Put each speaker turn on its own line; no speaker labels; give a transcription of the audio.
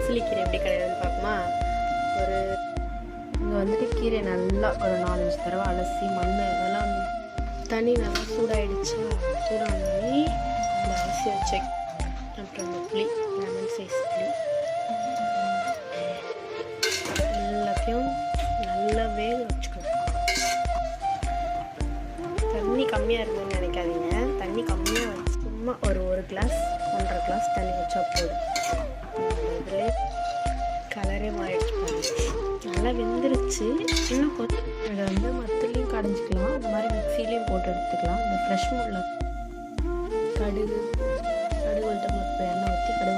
கீரை எப்படி கிடையாதுன்னு பார்க்குமா. ஒரு இங்கே வந்துட்டு கீரை நல்லா ஒரு 4-5 தடவை அலசி மண் அதெல்லாம் தண்ணி நல்லா சூடாயிடுச்சா. சூடானே அந்த அரிசி வச்ச அப்புறம் அந்த புளி லெமன் சைஸ் புளி எல்லாத்தையும் நல்லா வேக வச்சுக்கணும். தண்ணி கம்மியாக இருக்குதுன்னு நினைக்காதீங்க. தண்ணி கம்மியாக வச்சு சும்மா ஒரு கிளாஸ் 1.5 கிளாஸ் தண்ணி வச்சா போதும். இதில் கலரே மாறிடுச்சு. நல்லா வெந்துருச்சு. இன்னும் கொஞ்சம் இதை வந்து மற்றலையும் கடைஞ்சிக்கலாம். இந்த மாதிரி மிக்சிலையும் போட்டு எடுத்துக்கலாம். இந்த ஃப்ரெஷ் முள்ள கடுகு உளுத்தம் பருப்பு எண்ணெய் ஊற்றி கடுகு